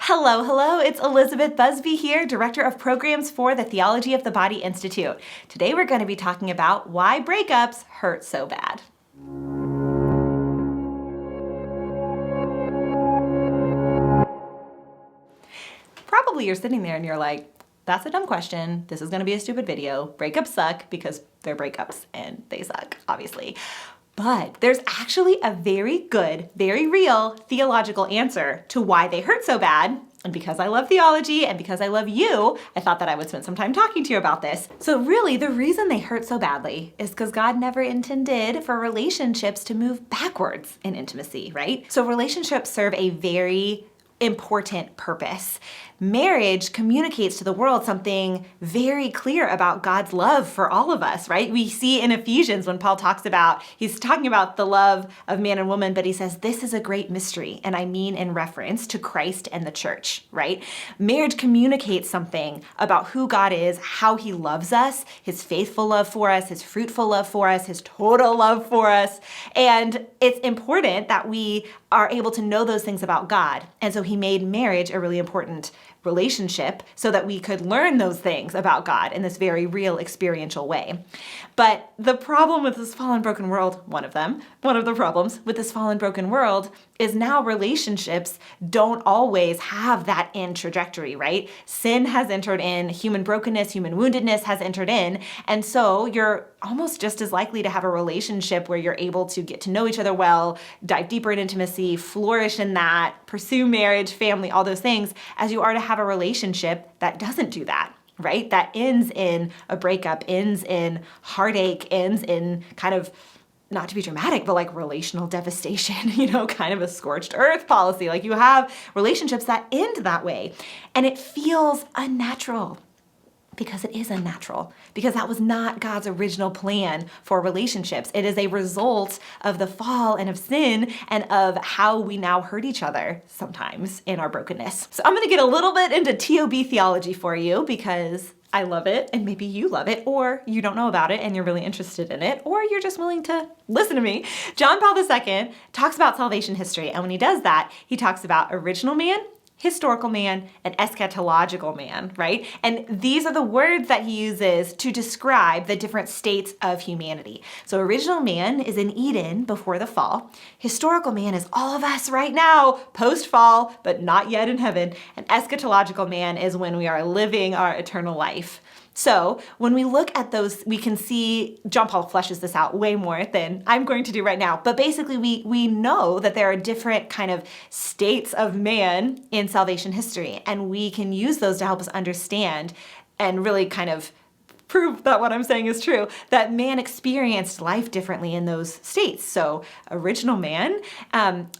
Hello, it's Elizabeth Busby here, Director of Programs for the Theology of the Body Institute. Today we're going to be talking about why breakups hurt so bad. Probably you're sitting there and you're like, that's a dumb question. This is going to be a stupid video. Breakups suck because they're breakups and they suck, obviously. But there's actually a very good, very real theological answer to why they hurt so bad. And because I love theology and because I love you, I thought that I would spend some time talking to you about this. So really, the reason they hurt so badly is because God never intended for relationships to move backwards in intimacy, right? So relationships serve a very important purpose. Marriage communicates to the world something very clear about God's love for all of us, right? We see in Ephesians when Paul he's talking about the love of man and woman, but he says, this is a great mystery. And I mean in reference to Christ and the church, right? Marriage communicates something about who God is, how he loves us, his faithful love for us, his fruitful love for us, his total love for us. And it's important that we are able to know those things about God. And so he made marriage a really important relationship so that we could learn those things about God in this very real experiential way. But the problem with this fallen, broken world, one of the problems with this fallen, broken world is now relationships don't always have that end trajectory, right? Sin has entered in, human brokenness, human woundedness has entered in, and so you're almost just as likely to have a relationship where you're able to get to know each other well, dive deeper in intimacy, flourish in that, pursue marriage, family, all those things, as you are to have a relationship that doesn't do that, right? That ends in a breakup, ends in heartache, ends in kind of, not to be dramatic, but like relational devastation, kind of a scorched earth policy. Like you have relationships that end that way. And it feels unnatural. Because it is unnatural, because that was not God's original plan for relationships. It is a result of the fall and of sin and of how we now hurt each other sometimes in our brokenness. So I'm gonna get a little bit into TOB theology for you because I love it and maybe you love it, or you don't know about it and you're really interested in it, or you're just willing to listen to me. John Paul II talks about salvation history, and when he does that, he talks about original man, historical man, and eschatological man, right? And these are the words that he uses to describe the different states of humanity. So original man is in Eden before the fall. Historical man is all of us right now, post-fall, but not yet in heaven. And eschatological man is when we are living our eternal life. So when we look at those, we can see, John Paul fleshes this out way more than I'm going to do right now, but basically we know that there are different kind of states of man in salvation history, and we can use those to help us understand and really kind of prove that what I'm saying is true, that man experienced life differently in those states. So original man,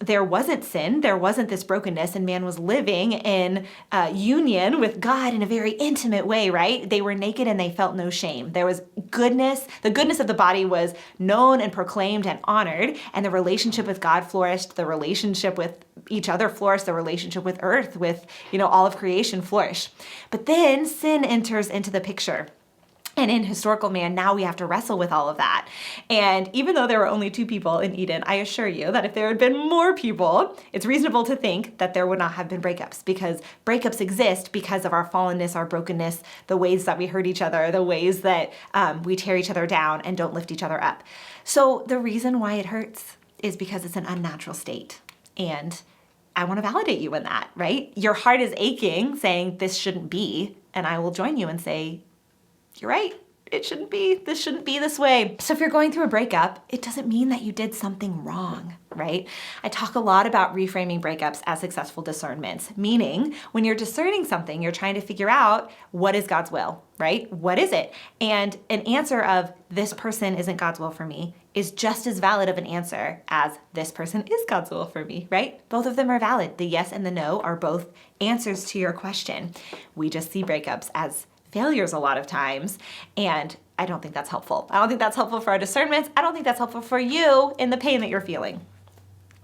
there wasn't sin, there wasn't this brokenness, and man was living in union with God in a very intimate way, right? They were naked and they felt no shame. There was goodness. The goodness of the body was known and proclaimed and honored, and the relationship with God flourished, the relationship with each other flourished, the relationship with earth, with, all of creation flourished. But then sin enters into the picture. And in historical man, now we have to wrestle with all of that. And even though there were only 2 people in Eden, I assure you that if there had been more people, it's reasonable to think that there would not have been breakups, because breakups exist because of our fallenness, our brokenness, the ways that we hurt each other, the ways that we tear each other down and don't lift each other up. So the reason why it hurts is because it's an unnatural state. And I want to validate you in that, right? Your heart is aching, saying this shouldn't be, and I will join you and say, you're right. It shouldn't be. This shouldn't be this way. So if you're going through a breakup, it doesn't mean that you did something wrong, right? I talk a lot about reframing breakups as successful discernments, meaning when you're discerning something, you're trying to figure out what is God's will, right? What is it? And an answer of this person isn't God's will for me is just as valid of an answer as this person is God's will for me, right? Both of them are valid. The yes and the no are both answers to your question. We just see breakups as failures a lot of times, and I don't think that's helpful. I don't think that's helpful for our discernments. I don't think that's helpful for you in the pain that you're feeling.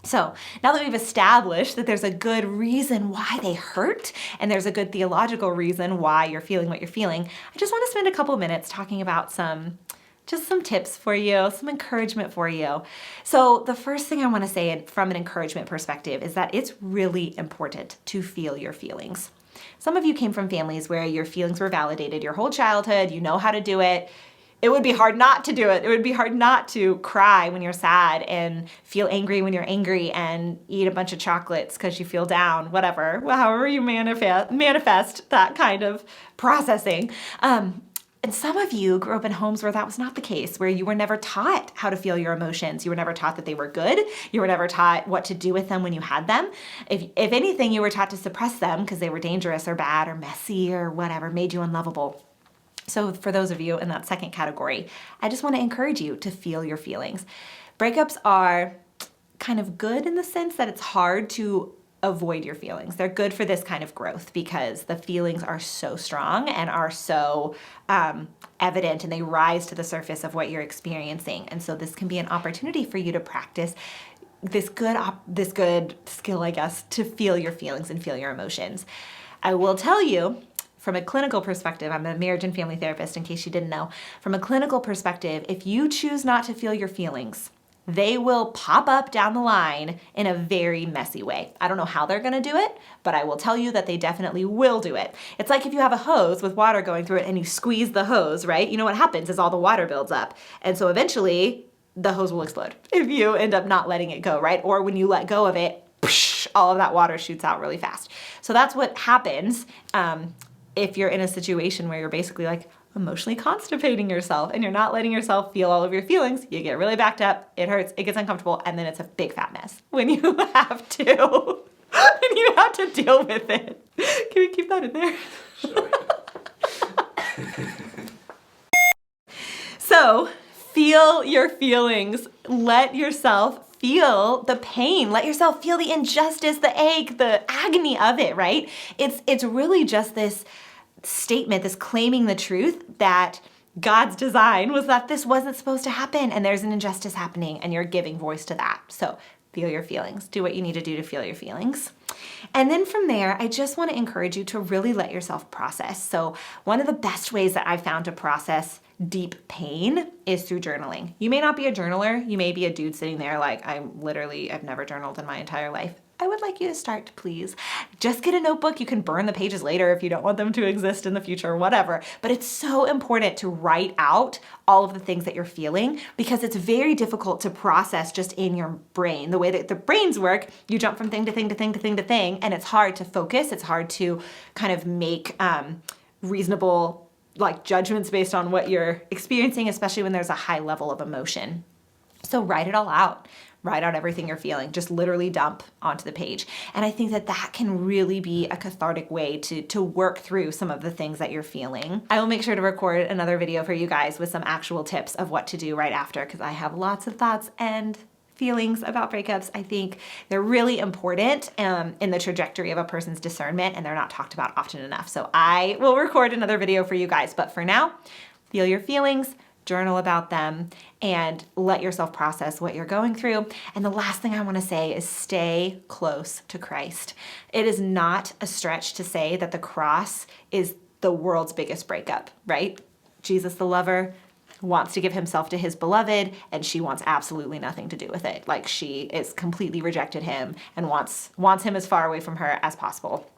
So now that we've established that there's a good reason why they hurt, and there's a good theological reason why you're feeling what you're feeling, I just want to spend a couple minutes talking about some just some tips for you, some encouragement for you. So the first thing I want to say from an encouragement perspective is that it's really important to feel your feelings. Some of you came from families where your feelings were validated your whole childhood, you know how to do it. It would be hard not to do it. It would be hard not to cry when you're sad and feel angry when you're angry and eat a bunch of chocolates because you feel down, whatever, however you manifest that kind of processing. And some of you grew up in homes where that was not the case, where you were never taught how to feel your emotions. You were never taught that they were good. You were never taught what to do with them when you had them. If anything, you were taught to suppress them because they were dangerous or bad or messy or whatever, made you unlovable. So for those of you in that second category, I just want to encourage you to feel your feelings. Breakups are kind of good in the sense that it's hard to avoid your feelings. They're good for this kind of growth because the feelings are so strong and are so evident, and they rise to the surface of what you're experiencing. And so this can be an opportunity for you to practice this good skill, I guess, to feel your feelings and feel your emotions. I will tell you, from a clinical perspective, I'm a marriage and family therapist in case you didn't know. From a clinical perspective, if you choose not to feel your feelings, they will pop up down the line in a very messy way. I don't know how they're gonna do it, but I will tell you that they definitely will do it. It's like if you have a hose with water going through it and you squeeze the hose, right? You know what happens is all the water builds up. And so eventually the hose will explode if you end up not letting it go, right? Or when you let go of it, all of that water shoots out really fast. So that's what happens if you're in a situation where you're basically like emotionally constipating yourself and you're not letting yourself feel all of your feelings. You get really backed up, it hurts, it gets uncomfortable, and then it's a big fat mess when you have to deal with it. Can we keep that in there? Sure. So feel your feelings. Let yourself feel the pain. Let yourself feel the injustice, the ache, the agony of it, right? It's really just this statement, this claiming the truth that God's design was that this wasn't supposed to happen and there's an injustice happening and you're giving voice to that. So feel your feelings. Do what you need to do to feel your feelings. And then from there, I just want to encourage you to really let yourself process. So one of the best ways that I've found to process deep pain is through journaling. You may not be a journaler. You may be a dude sitting there like, I've never journaled in my entire life. I would like you to start, please. Just get a notebook. You can burn the pages later if you don't want them to exist in the future or whatever. But it's so important to write out all of the things that you're feeling because it's very difficult to process just in your brain. The way that the brains work, you jump from thing to thing to thing to thing to thing, and it's hard to focus. It's hard to kind of make reasonable judgments based on what you're experiencing, especially when there's a high level of emotion. So write it all out. Write out everything you're feeling. Just literally dump onto the page. And I think that that can really be a cathartic way to work through some of the things that you're feeling. I will make sure to record another video for you guys with some actual tips of what to do right after because I have lots of thoughts and feelings about breakups. I think they're really important in the trajectory of a person's discernment and they're not talked about often enough. So I will record another video for you guys. But for now, feel your feelings, journal about them, and let yourself process what you're going through. And the last thing I want to say is stay close to Christ. It is not a stretch to say that the cross is the world's biggest breakup, right? Jesus, the lover, wants to give himself to his beloved, and she wants absolutely nothing to do with it. Like she is completely rejected him and wants him as far away from her as possible.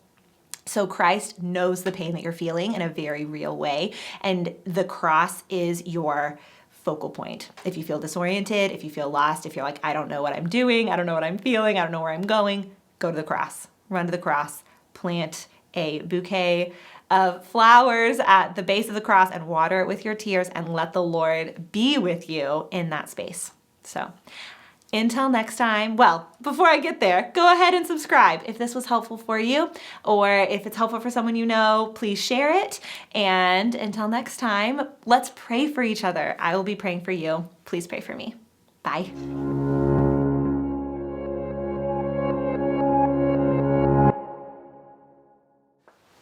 So Christ knows the pain that you're feeling in a very real way, and the cross is your focal point. If you feel disoriented, if you feel lost, if you're like, I don't know what I'm doing, I don't know what I'm feeling, I don't know where I'm going, go to the cross. Run to the cross. Plant a bouquet of flowers at the base of the cross and water it with your tears and let the Lord be with you in that space. So until next time, well, before I get there, go ahead and subscribe if this was helpful for you, or if it's helpful for someone you know, please share it. And until next time, let's pray for each other. I will be praying for you. Please pray for me. Bye.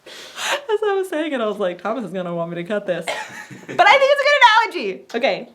As I was saying it, I was like, Thomas is gonna want me to cut this. But I think it's a good analogy. Okay.